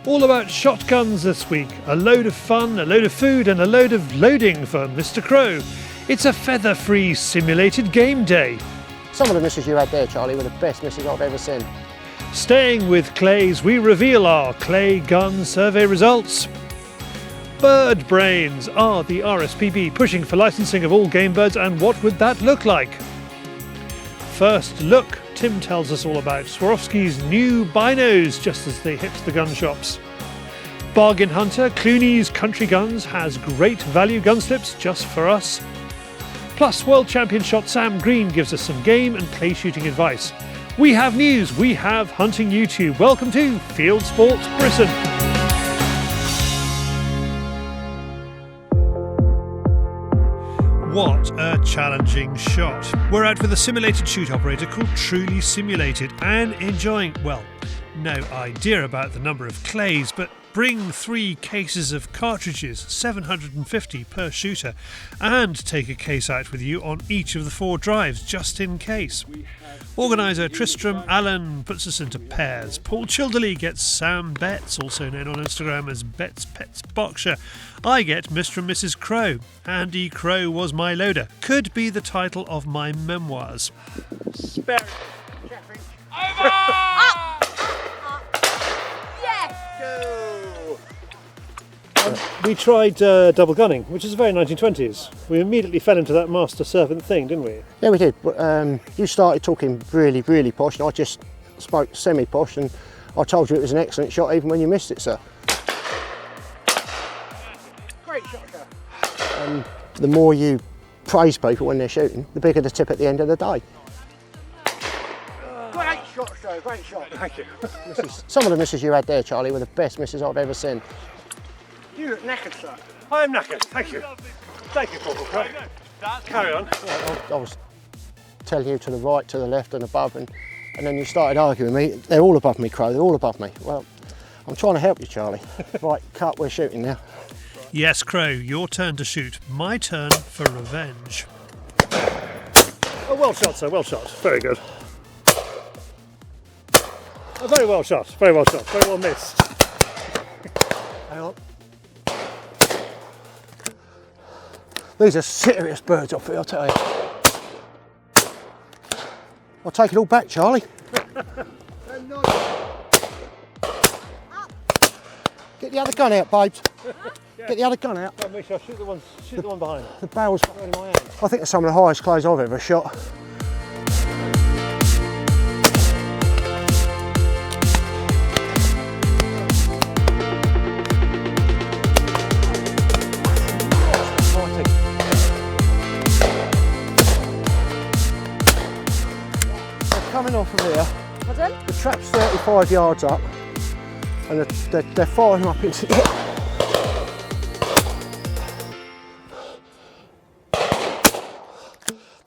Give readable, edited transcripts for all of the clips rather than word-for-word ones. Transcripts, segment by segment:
All about shotguns this week. A load of fun, a load of food and a load of loading for Mr. Crow. It's a feather-free simulated game day. Some of the misses you had there, Charlie, were the best misses I've ever seen. Staying with clays, we reveal our clay gun survey results. Bird brains. Are the RSPB pushing for licensing of all game birds, and what would that look like? First look. Tim tells us all about Swarovski's new binos just as they hit the gun shops. Bargain hunter Clunys Country Guns has great value gunslips just for us. Plus, world champion shot Sam Green gives us some game and clay shooting advice. We have news, we have hunting YouTube. Welcome to Fieldsports Britain. What a challenging shot. We're out with a simulated shoot operator called Truly Simulated and enjoying, well, no idea about the number of clays, but bring 3 cases of cartridges, 750 per shooter, and take a case out with you on each of the 4 drives, just in case. Organiser Tristram Allen puts us into pairs. Paul Childerley gets Sam Betts, also known on Instagram as Betts Pets Berkshire. I get Mr. and Mrs. Crow. Andy Crow was my loader. Could be the title of my memoirs. Spare it. Over! Up! Yes! Go! We tried double gunning, which is very 1920s. We immediately fell into that master servant thing, didn't we? Yeah, we did. You started talking really, really posh, and I just spoke semi-posh, and I told you it was an excellent shot even when you missed it, sir. Great shot, sir. The more you praise people when they're shooting, the bigger the tip at the end of the day. Great shot, sir. Great shot. Thank you. Some of the misses you had there, Charlie, were the best misses I've ever seen. You look knackered, sir. I am knackered, thank you. Thank you, Corporal Crow. Carry on. I was telling you to the right, to the left and above, and then you started arguing with me. They're all above me, Crow, they're all above me. Well, I'm trying to help you, Charlie. Right, cut, we're shooting now. Yes, Crow, your turn to shoot. My turn for revenge. Oh, well shot, sir, well shot. Very good. Oh, very well shot, very well shot, very well missed. Hang on. These are serious birds off here, I'll tell you. I'll take it all back, Charlie. Get the other gun out, babes. Get the other gun out. Oh, make sure I shoot the one behind. The barrel's in my hand. I think it's some of the highest clays I've ever shot. Coming off of here. Pardon? The trap's 35 yards up, and they're firing up into the air.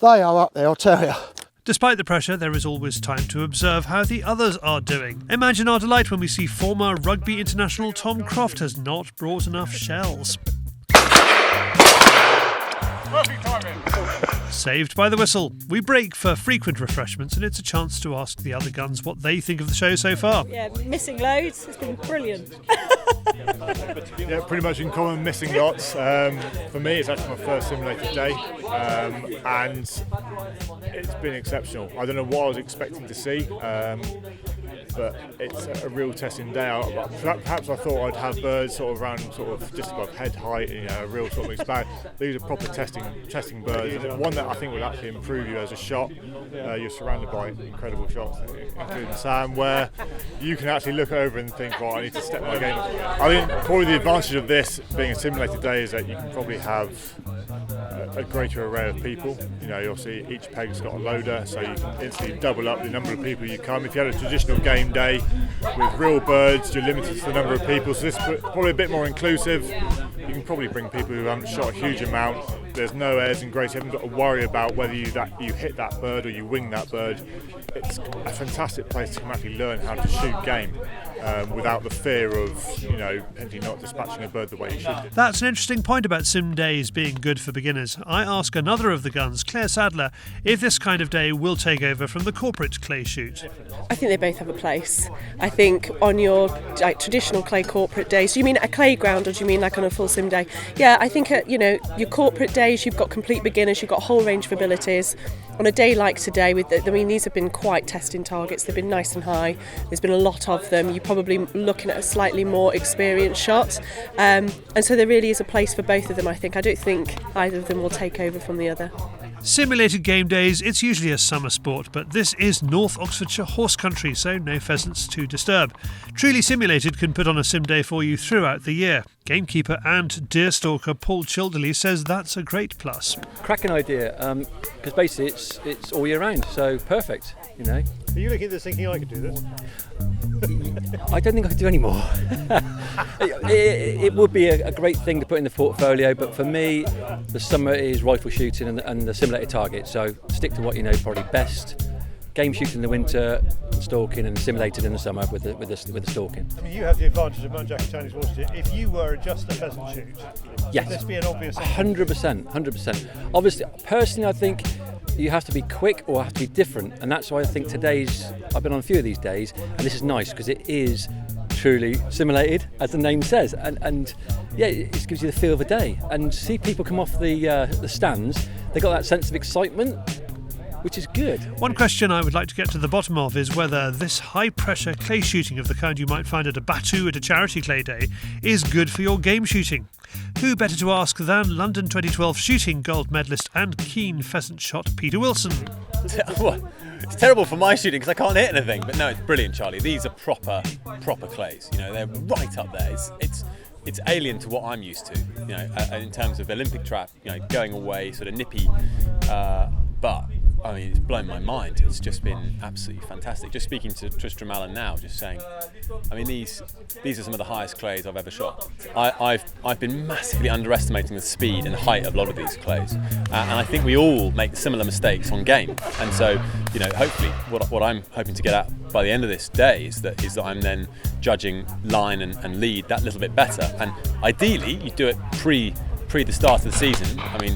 They are up there, I'll tell you. Despite the pressure, there is always time to observe how the others are doing. Imagine our delight when we see former rugby international Tom Croft has not brought enough shells. Perfect timing. Saved by the whistle. We break for frequent refreshments, and it's a chance to ask the other guns what they think of the show so far. Yeah, missing loads. It's been brilliant. Yeah, pretty much in common, missing lots. For me, it's actually my first simulated day, and it's been exceptional. I don't know what I was expecting to see, but it's a real testing day out. Perhaps I thought I'd have birds sort of around just above head height, a real sort of mixed bag. These are proper testing birds, and one that I think will actually improve you as a shot. You're surrounded by incredible shots, including Sam, where you can actually look over and think, well, I need to step my game up. I think probably the advantage of this being a simulated day is that you can probably have a greater array of people. You'll see each peg's got a loader, so you can instantly double up the number of people you come. If you had a traditional game day with real birds, you're limited to the number of people, so this is probably a bit more inclusive. You can probably bring people who haven't shot a huge amount, There's no airs and grace. You haven't got to worry about whether you hit that bird or you wing that bird. It's a fantastic place to actually learn how to shoot game without the fear of, potentially not dispatching a bird the way you should. That's an interesting point about sim days being good for beginners. I ask another of the guns, Claire Sadler, if this kind of day will take over from the corporate clay shoot. I think they both have a place. I think on your traditional clay corporate days, do you mean at a clay ground or do you mean like on a full sim day? Yeah, I think at your corporate days you've got complete beginners, you've got a whole range of abilities. On a day like today, these have been quite testing targets. They've been nice and high. There's been a lot of them. You're probably looking at a slightly more experienced shot, and so there really is a place for both of them. I think. I don't think either of them will take over from the other. Simulated game days, it's usually a summer sport, but this is North Oxfordshire horse country, so no pheasants to disturb. Truly Simulated can put on a sim day for you throughout the year. Gamekeeper and deer stalker Paul Childerley says that's a great plus. Cracking idea, because basically it's all year round, so perfect, Are you looking at this thinking I could do this? I don't think I could do any more. It would be a great thing to put in the portfolio, but for me, the summer is rifle shooting and the simulated target. So stick to what you know probably best. Game shooting in the winter, stalking, and simulated in the summer with the stalking. I mean, you have the advantage of Muntjac Chinese water deer. If you were just a pheasant shoot, yes, would this be an obvious? 100%. Obviously, personally, I think you have to be quick or have to be different, and that's why I think I've been on a few of these days, and this is nice because it is truly simulated, as the name says, and yeah, it just gives you the feel of the day. And see people come off the stands, they got that sense of excitement, which is good. One question I would like to get to the bottom of is whether this high-pressure clay shooting of the kind you might find at a Batu at a charity clay day is good for your game shooting. Who better to ask than London 2012 shooting gold medalist and keen pheasant shot Peter Wilson. It's terrible for my shooting because I can't hit anything, but no, it's brilliant, Charlie. These are proper clays. They're right up there. It's alien to what I'm used to. In terms of Olympic trap, going away, sort of nippy, but. I mean, it's blown my mind. It's just been absolutely fantastic. Just speaking to Tristram Allen now, just saying, I mean, these are some of the highest clays I've ever shot. I've been massively underestimating the speed and height of a lot of these clays, and I think we all make similar mistakes on game. And so, hopefully, what I'm hoping to get at by the end of this day is that I'm then judging line and lead that little bit better. And ideally, you do it pre the start of the season. I mean,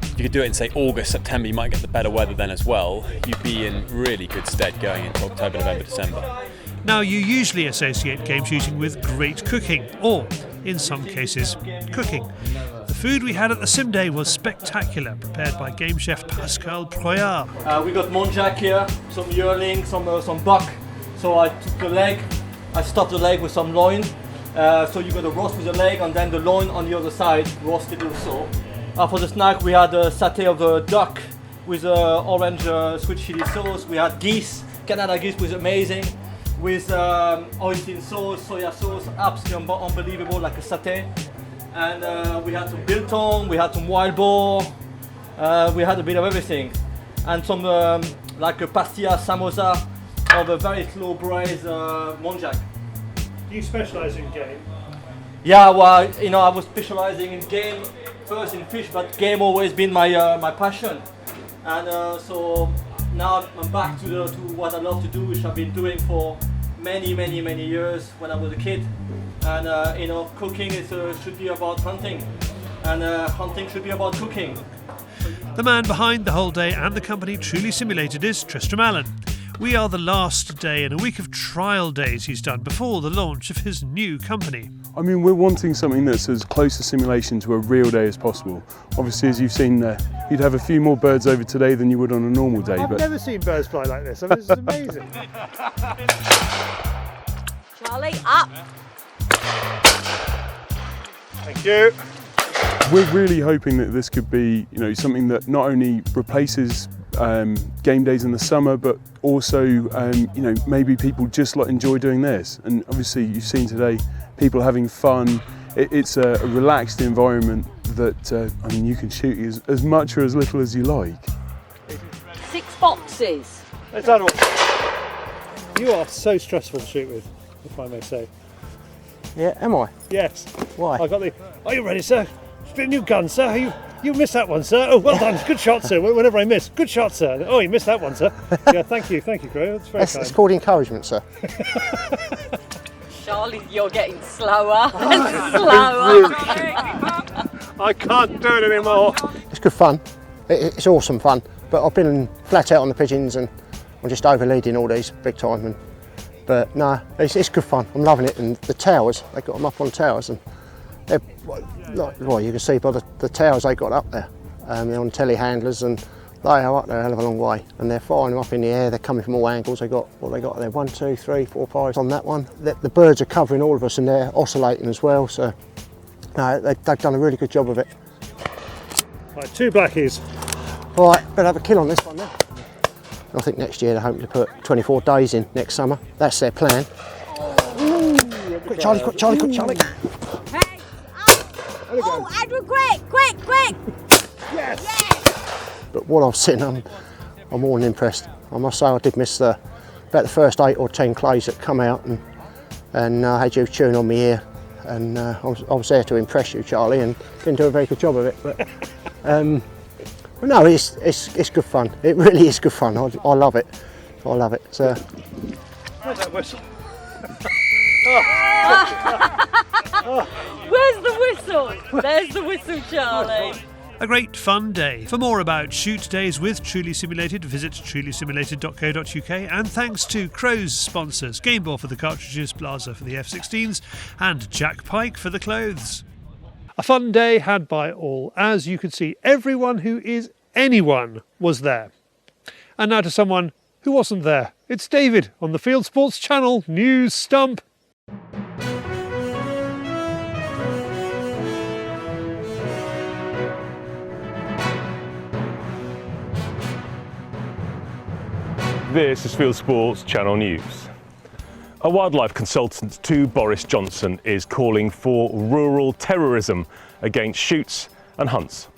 if you could do it in, say, August, September, you might get the better weather then as well. You'd be in really good stead going into October, November, December. Now, you usually associate game shooting with great cooking, or, in some cases, cooking. The food we had at the Sim Day was spectacular, prepared by game chef Pascal Proyard. We got Muntjac here, some yearling, some buck. So I took the leg, I stuffed the leg with some loin. So you got the roast with the leg and then the loin on the other side, roasted also. For the snack, we had a satay of the duck with orange sweet chili sauce. We had geese, Canada geese was amazing, with oyster sauce, soya sauce, absolutely unbelievable, like a satay. And we had some biltong, we had some wild boar, we had a bit of everything. And some like a pastilla samosa of a very slow braised Muntjac. Do you specialise in game? Yeah, well, I was specialising in game, first in fish, but game always been my passion. And so now I'm back to what I love to do, which I've been doing for many years when I was a kid. And cooking should be about hunting, and hunting should be about cooking. The man behind the whole day and the company Truly Simulated is Tristram Allen. We are the last day in a week of trial days he's done before the launch of his new company. I mean, we're wanting something that's as close to simulation to a real day as possible. Obviously, as you've seen there, you'd have a few more birds over today than you would on a normal day. I've never seen birds fly like this. I mean, this is amazing. Charlie, up. Thank you. We're really hoping that this could be, something that not only replaces game days in the summer, but also, maybe people just enjoy doing this. And obviously, you've seen today people having fun. It's a relaxed environment that you can shoot as much or as little as you like. 6 boxes. Let's add one. You are so stressful to shoot with, if I may say. Yeah, am I? Yes. Why? Are you ready, sir? It's a new gun, sir. You missed that one, sir. Oh, well done. Good shot, sir. Whenever I miss. Good shot, sir. Oh, you missed that one, sir. Yeah, thank you, Crow. That's very kind. It's called encouragement, sir. Charlie, you're getting slower and slower. I can't do it anymore. It's good fun. It's awesome fun. But I've been flat out on the pigeons and I'm just overleading all these big time. But no, it's good fun. I'm loving it. And the towers, they got them up on towers, and they're, well, you can see by the towers they got up there. They're on telehandlers, and they are up there a hell of a long way. And they're firing them up in the air. They're coming from all angles. They got what they got there. 1, 2, 3, 4, 5 on that one. The birds are covering all of us, and they're oscillating as well. So no, they've done a really good job of it. Right, 2 blackies. Right, better have a kill on this one then. I think next year they're hoping to put 24 days in next summer. That's their plan. Quick, Charlie, quick, Charlie, quick, Charlie. Hey, oh, Edward, quick! Yes! But what I've seen, I'm more than impressed. I must say I did miss about the first 8 or 10 clays that come out, and I had you chewing on my ear, and I was there to impress you, Charlie, and didn't do a very good job of it. But no, it's good fun. It really is good fun. I love it. I love it. So. Where's that whistle? Where's the whistle? There's the whistle, Charlie. A great fun day. For more about shoot days with Truly Simulated, visit trulysimulated.co.uk, and thanks to Crow's sponsors, Game Ball for the cartridges, Blazer for the F-16s, and Jack Pike for the clothes. A fun day had by all. As you could see, everyone who is anyone was there. And now to someone who wasn't there. It's David on the Fieldsports channel, News Stump. This is Fieldsports Channel News. A wildlife consultant to Boris Johnson is calling for rural terrorism against shoots and hunts.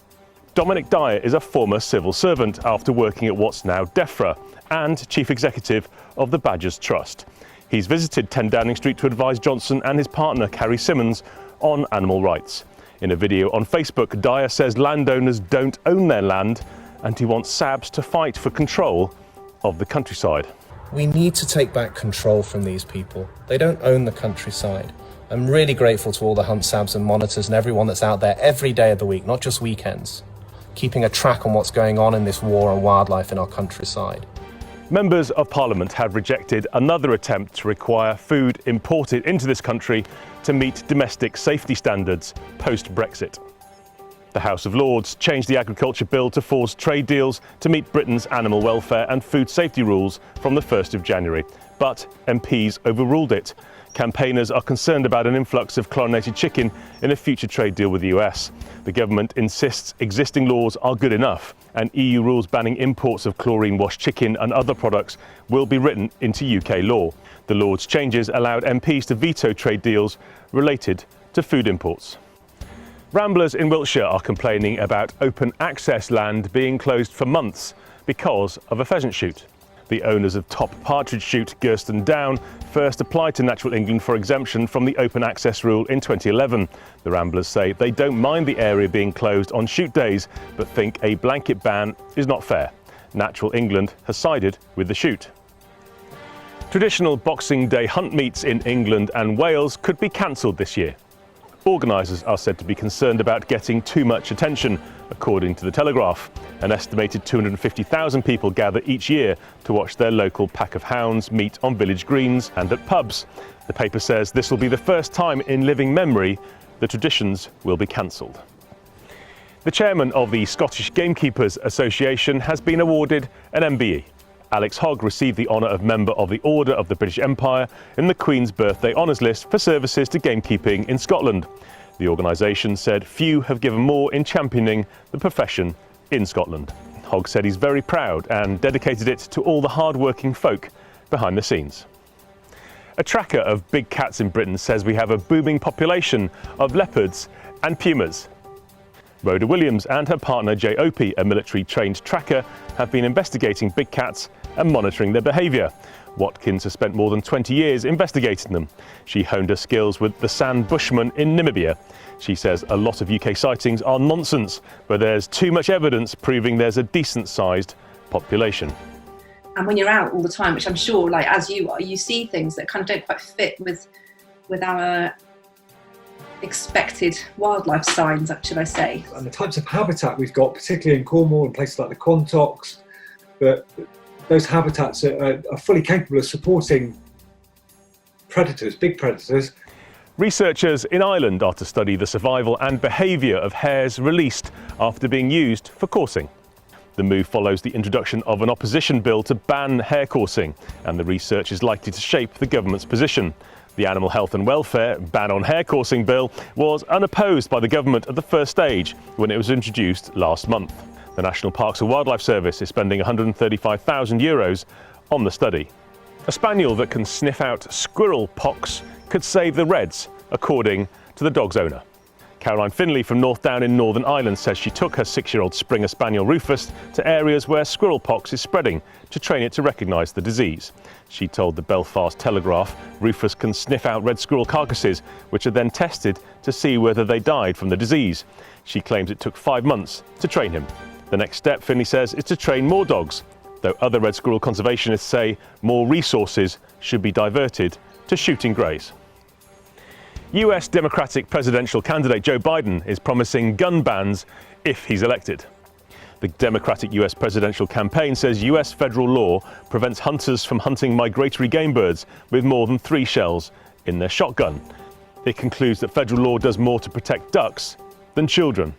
Dominic Dyer is a former civil servant after working at what's now DEFRA and chief executive of the Badgers Trust. He's visited 10 Downing Street to advise Johnson and his partner Carrie Simmons on animal rights. In a video on Facebook, Dyer says landowners don't own their land and he wants SABs to fight for control of the countryside. We need to take back control from these people. They don't own the countryside. I'm really grateful to all the hunt SABs and monitors and everyone that's out there every day of the week, not just weekends, keeping a track on what's going on in this war on wildlife in our countryside. Members of Parliament have rejected another attempt to require food imported into this country to meet domestic safety standards post-Brexit. The House of Lords changed the agriculture bill to force trade deals to meet Britain's animal welfare and food safety rules from the 1st of January, but MPs overruled it. Campaigners are concerned about an influx of chlorinated chicken in a future trade deal with the US. The government insists existing laws are good enough, and EU rules banning imports of chlorine-washed chicken and other products will be written into UK law. The Lords' changes allowed MPs to veto trade deals related to food imports. Ramblers in Wiltshire are complaining about open access land being closed for months because of a pheasant shoot. The owners of Top Partridge Shoot, Gerston Down, first applied to Natural England for exemption from the open access rule in 2011. The Ramblers say they don't mind the area being closed on shoot days, but think a blanket ban is not fair. Natural England has sided with the shoot. Traditional Boxing Day hunt meets in England and Wales could be cancelled this year. Organisers are said to be concerned about getting too much attention, according to The Telegraph. An estimated 250,000 people gather each year to watch their local pack of hounds meet on village greens and at pubs. The paper says this will be the first time in living memory the traditions will be cancelled. The chairman of the Scottish Gamekeepers Association has been awarded an MBE. Alex Hogg received the honour of Member of the Order of the British Empire in the Queen's Birthday Honours List for services to gamekeeping in Scotland. The organisation said few have given more in championing the profession in Scotland. Hogg said he's very proud and dedicated it to all the hard-working folk behind the scenes. A tracker of big cats in Britain says we have a booming population of leopards and pumas. Rhoda Williams and her partner Jay Opie, a military-trained tracker, have been investigating big cats and monitoring their behaviour. Watkins has spent more than 20 years investigating them. She honed her skills with the sand bushman in Namibia. She says a lot of UK sightings are nonsense, but there's too much evidence proving there's a decent-sized population. And when you're out all the time, which I'm sure, like as you are, you see things that kind of don't quite fit with our expected wildlife signs, should I say. And the types of habitat we've got, particularly in Cornwall and places like the Quantocks, but those habitats are fully capable of supporting predators, big predators. Researchers in Ireland are to study the survival and behaviour of hares released after being used for coursing. The move follows the introduction of an opposition bill to ban hare coursing, and the research is likely to shape the government's position. The Animal Health and Welfare ban on hare coursing bill was unopposed by the government at the first stage when it was introduced last month. The National Parks and Wildlife Service is spending €135,000 on the study. A spaniel that can sniff out squirrel pox could save the reds, according to the dog's owner. Caroline Finley from North Down in Northern Ireland says she took her 6-year-old Springer Spaniel Rufus to areas where squirrel pox is spreading to train it to recognise the disease. She told the Belfast Telegraph Rufus can sniff out red squirrel carcasses, which are then tested to see whether they died from the disease. She claims it took 5 months to train him. The next step, Finley says, is to train more dogs, though other red squirrel conservationists say more resources should be diverted to shooting greys. US Democratic presidential candidate Joe Biden is promising gun bans if he's elected. The Democratic US presidential campaign says US federal law prevents hunters from hunting migratory game birds with more than 3 shells in their shotgun. It concludes that federal law does more to protect ducks than children.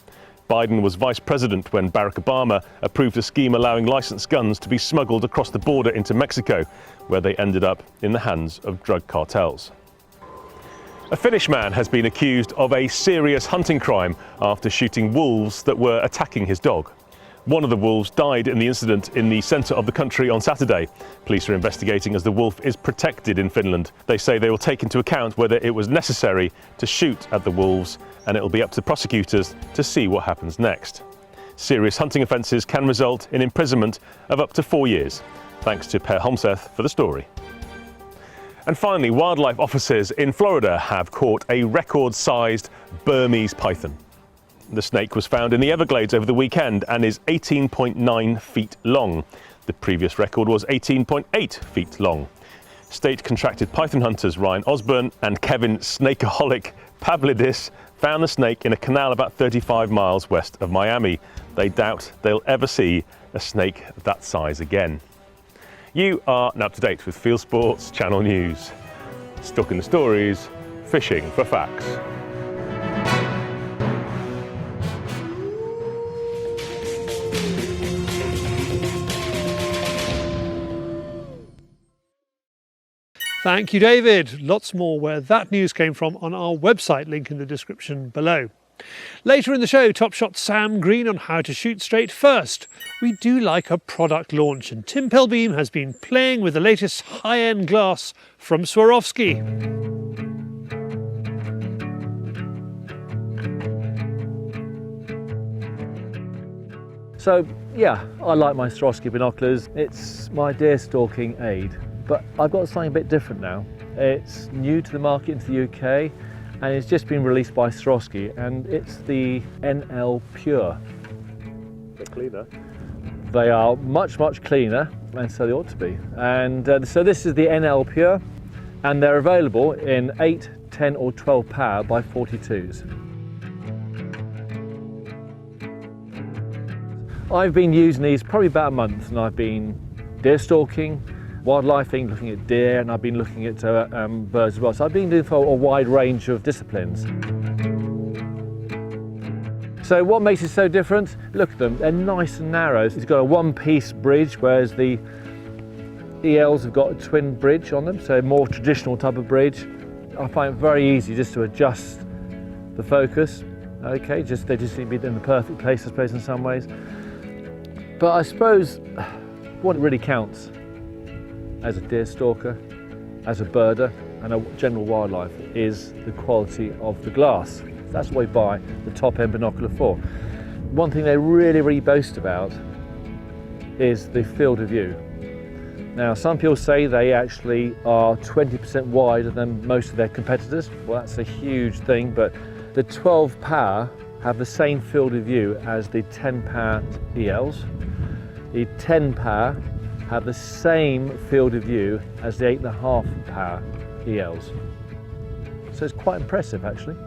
Biden was vice president when Barack Obama approved a scheme allowing licensed guns to be smuggled across the border into Mexico, where they ended up in the hands of drug cartels. A Finnish man has been accused of a serious hunting crime after shooting wolves that were attacking his dog. One of the wolves died in the incident in the centre of the country on Saturday. Police are investigating as the wolf is protected in Finland. They say they will take into account whether it was necessary to shoot at the wolves, and it will be up to prosecutors to see what happens next. Serious hunting offences can result in imprisonment of up to 4 years. Thanks to Per Holmseth for the story. And finally, wildlife officers in Florida have caught a record-sized Burmese python. The snake was found in the Everglades over the weekend and is 18.9 feet long. The previous record was 18.8 feet long. State contracted python hunters Ryan Osborne and Kevin Snakeaholic Pavlidis found the snake in a canal about 35 miles west of Miami. They doubt they'll ever see a snake that size again. You are now up to date with Fieldsports Channel News. Stuck in the stories, fishing for facts. Thank you, David. Lots more where that news came from on our website, link in the description below. Later in the show, Top Shot Sam Green on how to shoot straight. First, we do like a product launch, and Tim Pilbeam has been playing with the latest high-end glass from Swarovski. So yeah, I like my Swarovski binoculars. It's my deer stalking aid, but I've got something a bit different now. It's new to the market into the UK, and it's just been released by Swarovski, and it's the NL Pure. A bit cleaner. They are much, much cleaner, and so they ought to be. And so this is the NL Pure, and they're available in 8, 10 or 12 power by 42s. I've been using these probably about a month, and I've been deer stalking, wildlifing, looking at deer, and I've been looking at birds as well. So I've been doing for a wide range of disciplines. So what makes it so different? Look at them, they're nice and narrow. It's got a one-piece bridge, whereas the ELs have got a twin bridge on them, so a more traditional type of bridge. I find it very easy just to adjust the focus. Okay, they just need to be in the perfect place, I suppose, in some ways. But I suppose what really counts as a deer stalker, as a birder, and a general wildlife is the quality of the glass. That's what we buy the top-end binocular for. One thing they really, really boast about is the field of view. Now, some people say they actually are 20% wider than most of their competitors. Well, that's a huge thing, but the 12 power have the same field of view as the 10 power ELs. The 10 power have the same field of view as the 8.5 power ELs. So it's quite impressive, actually.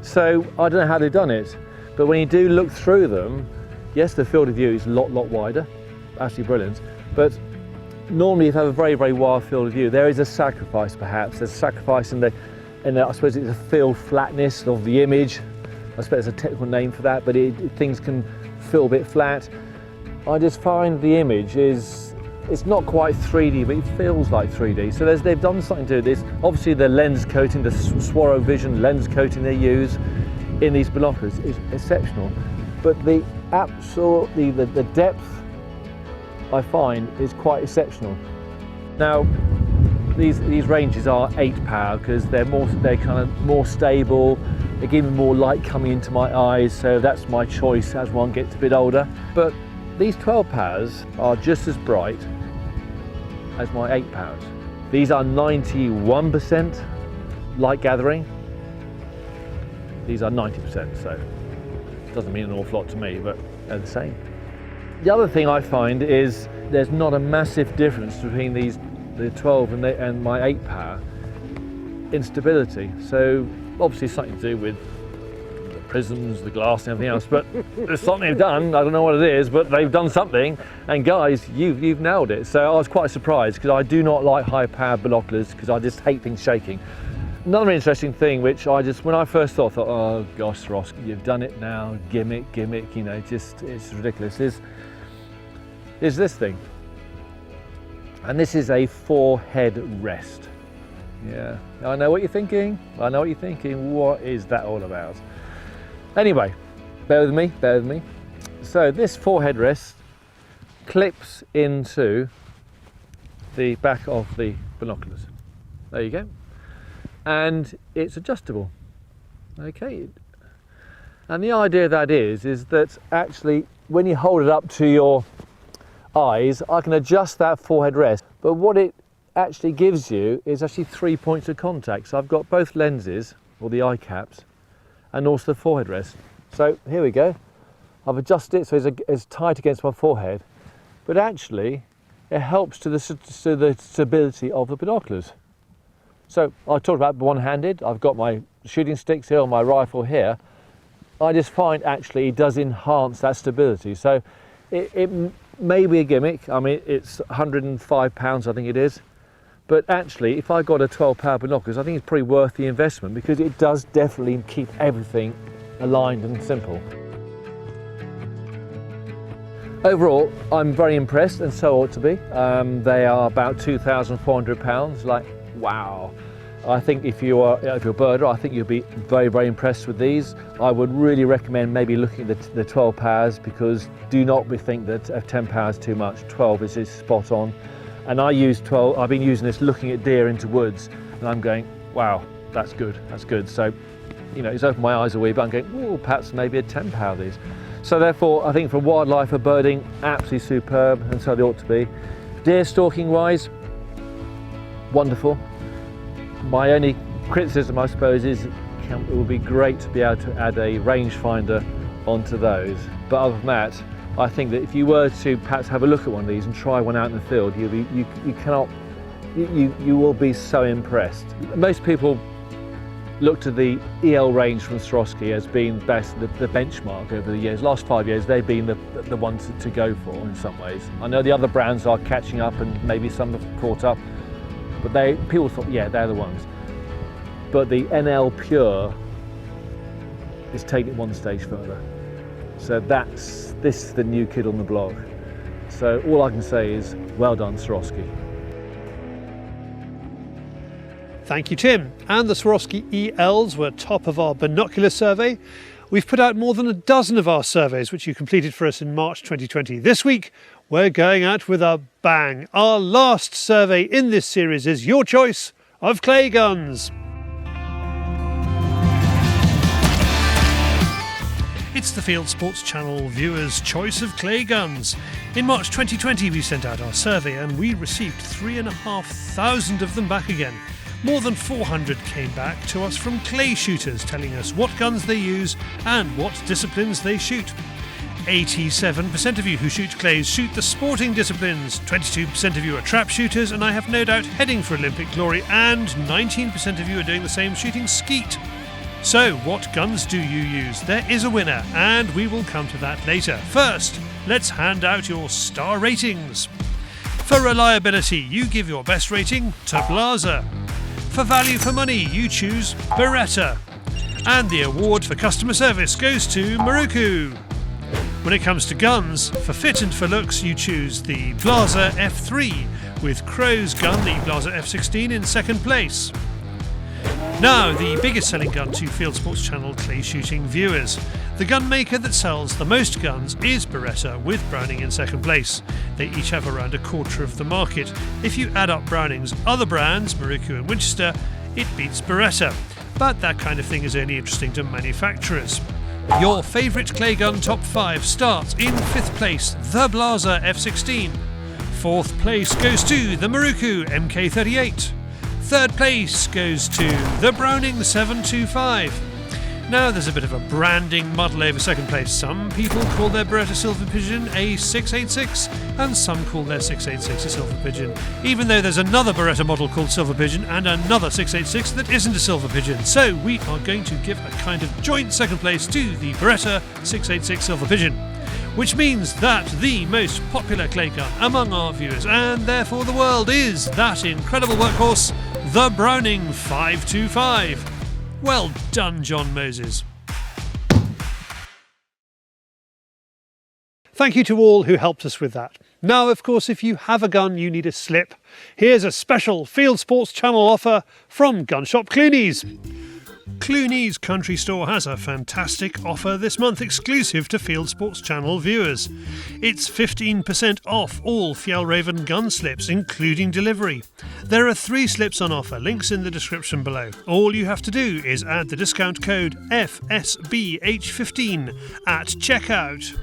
So I don't know how they've done it, but when you do look through them, yes, the field of view is a lot wider, absolutely brilliant, but normally if you have a very wide field of view, there is a sacrifice perhaps. There's a sacrifice in the I suppose it's a field flatness of the image. I suppose there's a technical name for that, but things can feel a bit flat. I just find the image it's not quite 3D, but it feels like 3D. So they've done something to this. Obviously the lens coating, the Swarovski lens coating they use in these binoculars is exceptional. But the depth I find is quite exceptional. Now these ranges are 8 power because they're kind of more stable. They give me more light coming into my eyes, so that's my choice as one gets a bit older. But these 12 powers are just as bright as my 8 powers. These are 91% light gathering. These are 90%, so it doesn't mean an awful lot to me, but they're the same. The other thing I find is there's not a massive difference between the 12 and my 8 power in stability. So obviously something to do with the prisms, the glass and everything else, but there's something they've done. I don't know what it is, but they've done something, and guys, you've nailed it. So I was quite surprised because I do not like high power binoculars because I just hate things shaking. Another interesting thing which when I first thought, oh gosh, Swarovski, you've done it now, gimmick, you know, just it's ridiculous, is this thing. And this is a 4-head rest. Yeah, I know what you're thinking. What is that all about? Anyway, bear with me. So this 4-head rest clips into the back of the binoculars. There you go. And it's adjustable. Okay. And the idea of that is that actually when you hold it up to your eyes, I can adjust that 4-head rest. But what it actually gives you is actually 3 points of contact. So I've got both lenses, or the eye caps, and also the 4-head rest. So here we go. I've adjusted it so it's tight against my forehead, but actually it helps to the stability of the binoculars. So I talked about one-handed. I've got my shooting sticks here, or my rifle here. I just find actually it does enhance that stability. So it may be a gimmick. I mean, it's £105, I think it is. But actually, if I got a 12 power binoculars, I think it's pretty worth the investment because it does definitely keep everything aligned and simple. Overall, I'm very impressed, and so ought to be. They are about £2,400. Like, wow. I think if you're a birder, I think you'll be very impressed with these. I would really recommend maybe looking at the 12 powers because do not think that 10 powers is too much. 12 is spot on. And I use 12, I've been using this looking at deer into woods, and I'm going, wow, that's good. So, you know, it's opened my eyes a wee bit. I'm going, oh, perhaps maybe a 10 power of these. So therefore, I think for wildlife, for birding, absolutely superb, and so they ought to be. Deer stalking wise, wonderful. My only criticism, I suppose, is it would be great to be able to add a rangefinder onto those. But other than that, I think that if you were to perhaps have a look at one of these and try one out in the field, you will be so impressed. Most people look to the EL range from Swarovski as being the benchmark over the years. Last 5 years, they've been the ones to go for in some ways. I know the other brands are catching up and maybe some have caught up, but people thought, yeah, they're the ones. But the NL Pure is taking it one stage further. So this is the new kid on the block. So all I can say is, well done, Swarovski. Thank you, Tim. And the Swarovski ELs were top of our binocular survey. We've put out more than a dozen of our surveys, which you completed for us in March 2020. This week, we're going out with a bang. Our last survey in this series is your choice of clay guns. It's the Fieldsports Channel viewers' choice of clay guns. In March 2020 we sent out our survey and we received 3,500 of them back again. More than 400 came back to us from clay shooters telling us what guns they use and what disciplines they shoot. 87% of you who shoot clays shoot the sporting disciplines, 22% of you are trap shooters, and I have no doubt heading for Olympic glory, and 19% of you are doing the same shooting skeet. So, what guns do you use? There is a winner, and we will come to that later. First, let's hand out your star ratings. For reliability, you give your best rating to Blaser. For value for money, you choose Beretta. And the award for customer service goes to Maruku. When it comes to guns, for fit and for looks, you choose the Blaser F3, with Crow's gun, the Blaser F16, in second place. Now, the biggest selling gun to Fieldsports Channel clay shooting viewers. The gun maker that sells the most guns is Beretta, with Browning in second place. They each have around a quarter of the market. If you add up Browning's other brands, Maruku and Winchester, it beats Beretta. But that kind of thing is only interesting to manufacturers. Your favourite clay gun top 5 starts in 5th place, the Blaser F16. 4th place goes to the Maruku MK38. 3rd place goes to the Browning 725. Now there's a bit of a branding muddle over 2nd place. Some people call their Beretta Silver Pigeon a 686 and some call their 686 a Silver Pigeon, even though there's another Beretta model called Silver Pigeon and another 686 that isn't a Silver Pigeon. So we are going to give a kind of joint 2nd place to the Beretta 686 Silver Pigeon, which means that the most popular clay gun among our viewers and therefore the world is that incredible workhorse, the Browning 525. Well done, John Moses. Thank you to all who helped us with that. Now, of course, if you have a gun you need a slip, here's a special Fieldsports Channel offer from Gun Shop Clunys. Clunys Country Store has a fantastic offer this month exclusive to Fieldsports Channel viewers. It's 15% off all Fjällräven gun slips, including delivery. There are 3 slips on offer, links in the description below. All you have to do is add the discount code FSBH15 at checkout.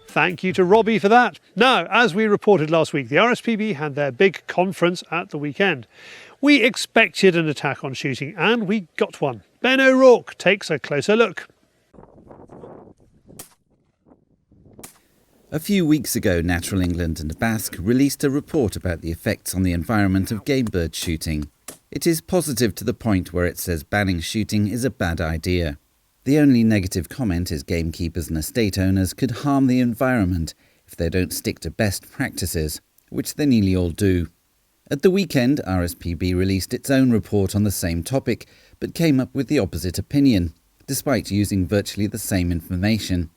Thank you to Robbie for that. Now, as we reported last week, the RSPB had their big conference at the weekend. We expected an attack on shooting, and we got one. Ben O'Rourke takes a closer look. A few weeks ago, Natural England and Basque released a report about the effects on the environment of game bird shooting. It is positive to the point where it says banning shooting is a bad idea. The only negative comment is gamekeepers and estate owners could harm the environment if they don't stick to best practices, which they nearly all do. At the weekend, RSPB released its own report on the same topic, but came up with the opposite opinion, despite using virtually the same information.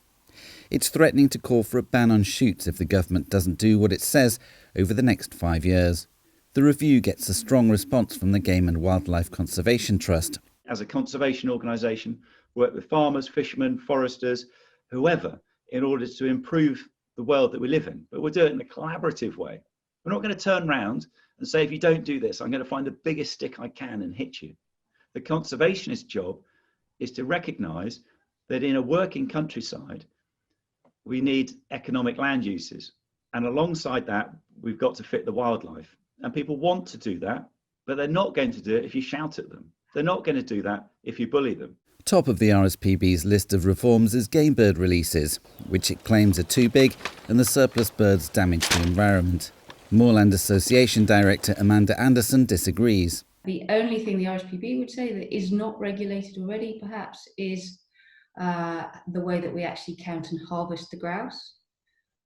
It's threatening to call for a ban on shoots if the government doesn't do what it says over the next 5 years. The review gets a strong response from the Game and Wildlife Conservation Trust. As a conservation organisation, work with farmers, fishermen, foresters, whoever, in order to improve the world that we live in. But we'll do it in a collaborative way. We're not going to turn around and say, if you don't do this, I'm going to find the biggest stick I can and hit you. The conservationist job is to recognise that in a working countryside, we need economic land uses. And alongside that, we've got to fit the wildlife. And people want to do that, but they're not going to do it if you shout at them. They're not going to do that if you bully them. Top of the RSPB's list of reforms is game bird releases, which it claims are too big and the surplus birds damage the environment. Moorland Association Director Amanda Anderson disagrees. The only thing the RSPB would say that is not regulated already, perhaps, is the way that we actually count and harvest the grouse.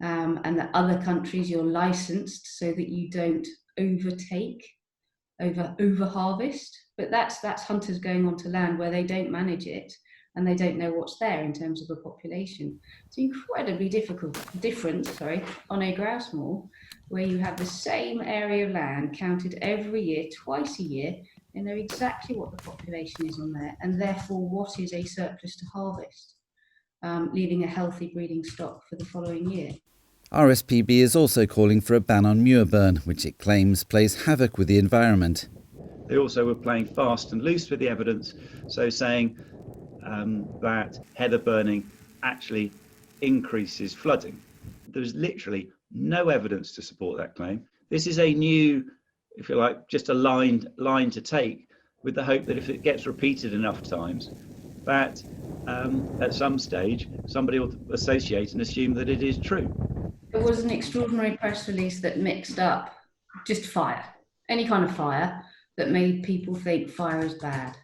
And that other countries you're licensed so that you don't over-harvest. But that's hunters going onto land where they don't manage it and they don't know what's there in terms of the population. It's incredibly different on a grouse moor, where you have the same area of land counted every year, twice a year, and know exactly what the population is on there, and therefore what is a surplus to harvest, leaving a healthy breeding stock for the following year. RSPB is also calling for a ban on muir burn, which it claims plays havoc with the environment. They also were playing fast and loose with the evidence, so saying that heather burning actually increases flooding. There's literally no evidence to support that claim. This is a new, if you like, just a line to take, with the hope that if it gets repeated enough times, that at some stage somebody will associate and assume that it is true. It was an extraordinary press release that mixed up just fire, any kind of fire, that made people think fire is bad.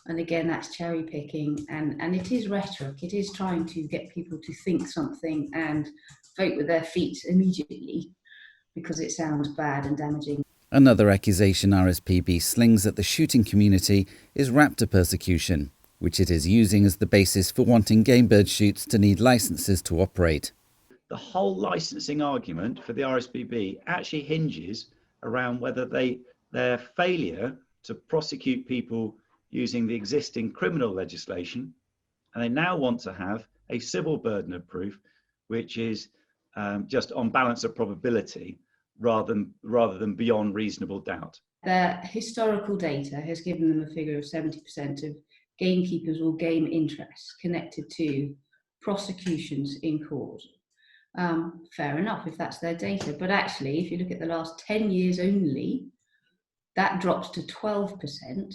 And again, that's cherry picking, and it is rhetoric. It is trying to get people to think something and vote with their feet immediately because it sounds bad and damaging. Another accusation RSPB slings at the shooting community is raptor persecution, which it is using as the basis for wanting game bird shoots to need licences to operate. The whole licensing argument for the RSPB actually hinges around whether their failure to prosecute people using the existing criminal legislation, and they now want to have a civil burden of proof, which is just on balance of probability rather than beyond reasonable doubt. Their historical data has given them a figure of 70% of gamekeepers or game interests connected to prosecutions in court. Fair enough if that's their data, but actually if you look at the last 10 years only, that drops to 12%,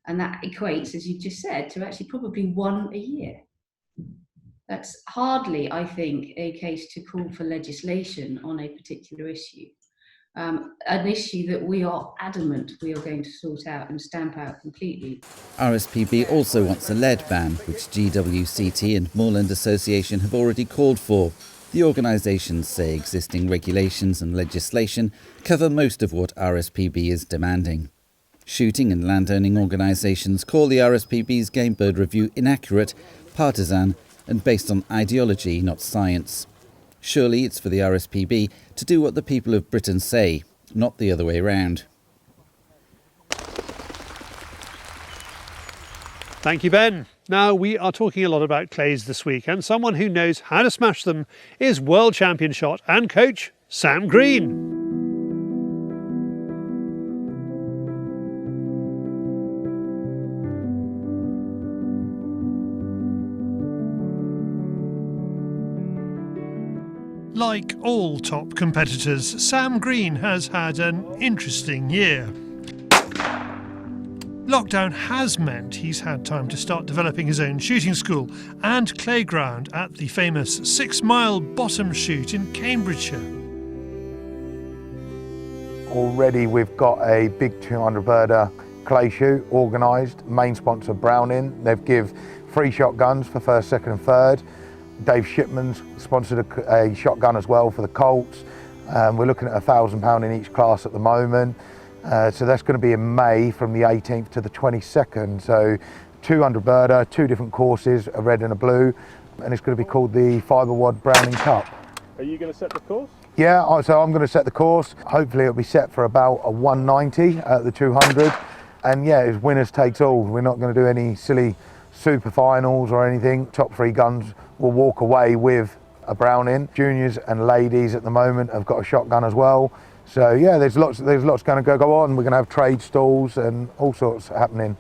and that equates, as you just said, to actually probably one a year. That's hardly, I think, a case to call for legislation on a particular issue. An issue that we are adamant we are going to sort out and stamp out completely. RSPB also wants a lead ban, which GWCT and Moorland Association have already called for. The organisations say existing regulations and legislation cover most of what RSPB is demanding. Shooting and landowning organisations call the RSPB's Game Bird Review inaccurate, partisan and based on ideology, not science. Surely it's for the RSPB to do what the people of Britain say, not the other way round. Thank you, Ben. Now, we are talking a lot about clays this week, and someone who knows how to smash them is world champion shot and coach Sam Green. Like all top competitors, Sam Green has had an interesting year. Lockdown has meant he's had time to start developing his own shooting school and playground at the famous 6 Mile Bottom Shoot in Cambridgeshire. Already we've got a big 200 birder clay shoot organised, main sponsor Browning. They've give free shotguns for first, second and third. Dave Shipman's sponsored a shotgun as well for the Colts. We're looking at £1,000 in each class at the moment. So that's going to be in May from the 18th to the 22nd. So 200 birder, 2 different courses, a red and a blue, and it's going to be called the Fiberwad Browning Cup. Are you going to set the course? Yeah, so I'm going to set the course. Hopefully it'll be set for about a 190 at the 200. And yeah, it's winners takes all. We're not going to do any silly super finals or anything. Top 3 guns will walk away with a Browning. Juniors and ladies at the moment have got a shotgun as well. So yeah, there's lots going to go on. We're going to have trade stalls and all sorts happening.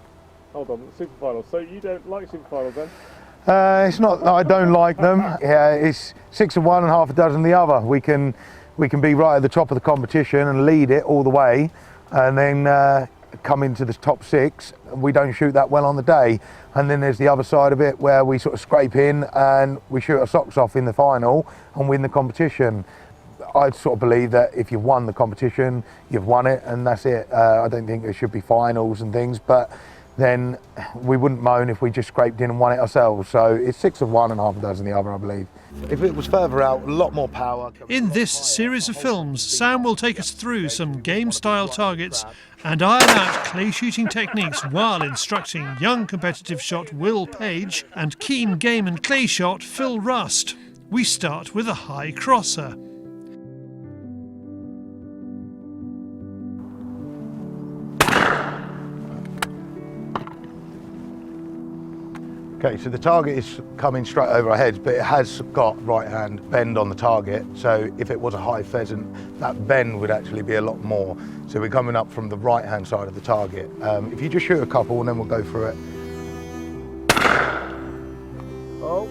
Hold on, super finals. So you don't like super finals then? It's not that I don't like them. Yeah, it's 6 of one and half a dozen the other. We can be right at the top of the competition and lead it all the way, and then come into the top 6. We don't shoot that well on the day, and then there's the other side of it where we sort of scrape in and we shoot our socks off in the final and win the competition. I sort of believe that if you've won the competition, you've won it, and that's it. I don't think there should be finals and things, but then we wouldn't moan if we just scraped in and won it ourselves. So it's 6 of one and half a dozen the other, I believe. If it was further out, a lot more power. In this series of films, Sam will take us through some game-style targets and iron out clay shooting techniques while instructing young competitive shot Will Page and keen game and clay shot Phil Rust. We start with a high crosser. Okay, so the target is coming straight over our heads, but it has got right hand bend on the target. So if it was a high pheasant, that bend would actually be a lot more. So we're coming up from the right hand side of the target. If you just shoot a couple and then we'll go through it. Oh,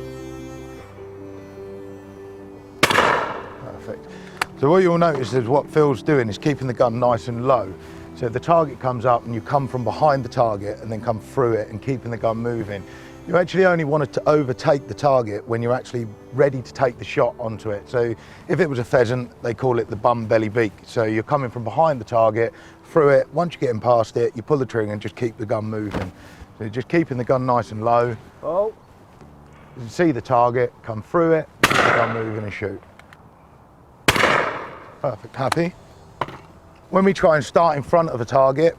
Perfect. So what you'll notice is what Phil's doing is keeping the gun nice and low. So the target comes up and you come from behind the target and then come through it and keeping the gun moving. You actually only want it to overtake the target when you're actually ready to take the shot onto it. So if it was a pheasant, they call it the bum belly beak. So you're coming from behind the target, through it. Once you're getting past it, you pull the trigger and just keep the gun moving. So you're just keeping the gun nice and low. Oh. You can see the target, come through it, keep the gun moving and shoot. Perfect, happy. When we try and start in front of a target,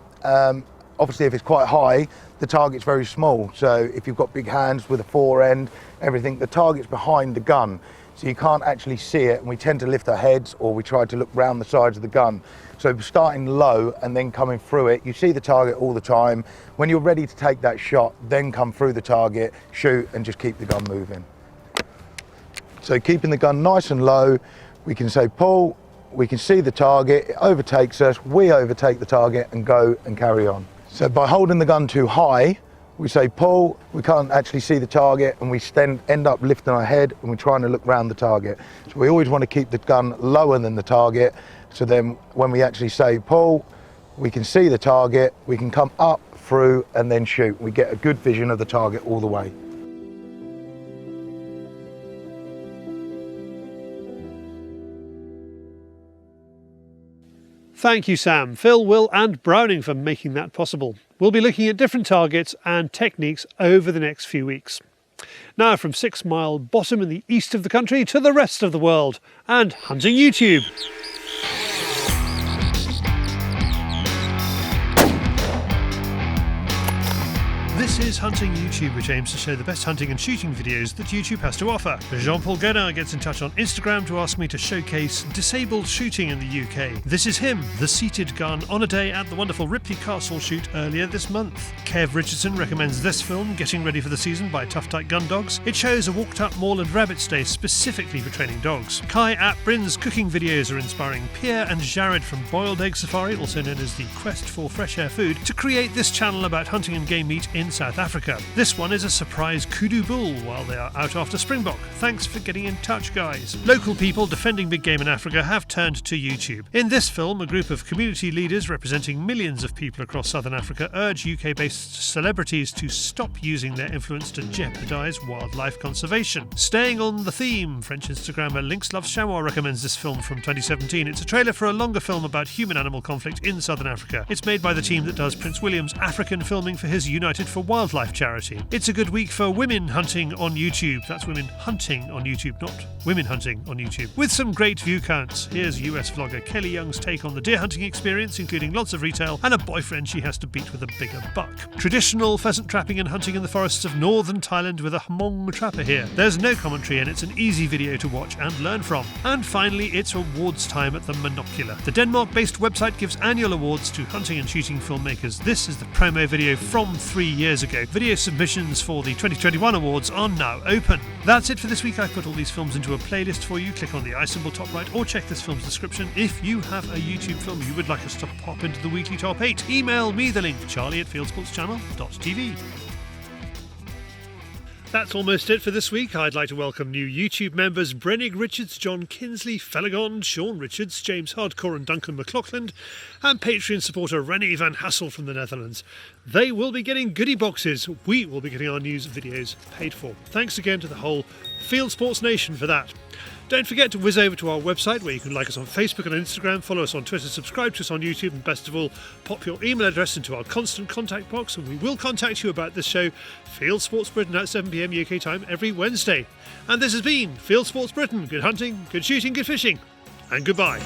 obviously if it's quite high, the target's very small. So if you've got big hands with a forend, everything, the target's behind the gun. So you can't actually see it, and we tend to lift our heads or we try to look round the sides of the gun. So starting low and then coming through it, you see the target all the time. When you're ready to take that shot, then come through the target, shoot, and just keep the gun moving. So keeping the gun nice and low, we can say pull, we can see the target, it overtakes us, we overtake the target and go and carry on. So by holding the gun too high, we say pull, we can't actually see the target and we end up lifting our head and we're trying to look round the target. So we always want to keep the gun lower than the target, so then when we actually say pull, we can see the target, we can come up, through and then shoot. We get a good vision of the target all the way. Thank you, Sam, Phil, Will and Browning for making that possible. We'll be looking at different targets and techniques over the next few weeks. Now from 6 Mile Bottom in the east of the country to the rest of the world and hunting YouTube. This is Hunting YouTube, which aims to show the best hunting and shooting videos that YouTube has to offer. Jean-Paul Godin gets in touch on Instagram to ask me to showcase disabled shooting in the UK. This is him, the seated gun, on a day at the wonderful Ripley Castle shoot earlier this month. Kev Richardson recommends this film, Getting Ready for the Season by Tough Tight Gun Dogs. It shows a walked-up moorland rabbit stay specifically for training dogs. Kai at Bryn's cooking videos are inspiring Pierre and Jared from Boiled Egg Safari, also known as the Quest for Fresh Air Food, to create this channel about hunting and game meat in South Africa. This one is a surprise kudu bull while they are out after springbok. Thanks for getting in touch, guys. Local people defending big game in Africa have turned to YouTube. In this film, a group of community leaders representing millions of people across southern Africa urge UK-based celebrities to stop using their influence to jeopardise wildlife conservation. Staying on the theme, French Instagrammer Lynx Loves Chamois recommends this film from 2017. It's a trailer for a longer film about human-animal conflict in southern Africa. It's made by the team that does Prince William's African filming for his United for Wildlife charity. It's a good week for women hunting on YouTube. That's women hunting on YouTube, not women hunting on YouTube. With some great view counts. Here's US vlogger Kelly Young's take on the deer hunting experience, including lots of retail and a boyfriend she has to beat with a bigger buck. Traditional pheasant trapping and hunting in the forests of northern Thailand with a Hmong trapper here. There's no commentary and it's an easy video to watch and learn from. And finally, it's awards time at the Binocular. The Denmark-based website gives annual awards to hunting and shooting filmmakers. This is the promo video from 3 years ago. Video submissions for the 2021 awards are now open. That's it for this week. I've put all these films into a playlist for you. Click on the eye symbol top right or check this film's description. If you have a YouTube film you would like us to pop into the weekly top 8, email me the link, charlie@fieldsportschannel.tv. That's almost it for this week. I'd like to welcome new YouTube members Brennig Richards, John Kinsley, Felagond, Sean Richards, James Hardcore and Duncan McLaughlin, and Patreon supporter Rennie Van Hassel from the Netherlands. They will be getting goodie boxes. We will be getting our news videos paid for. Thanks again to the whole Field Sports Nation for that. Don't forget to whiz over to our website where you can like us on Facebook and Instagram, follow us on Twitter, subscribe to us on YouTube, and best of all, pop your email address into our constant contact box and we will contact you about this show, Fieldsports Britain, at 7 PM UK time every Wednesday. And this has been Fieldsports Britain. Good hunting, good shooting, good fishing, and goodbye.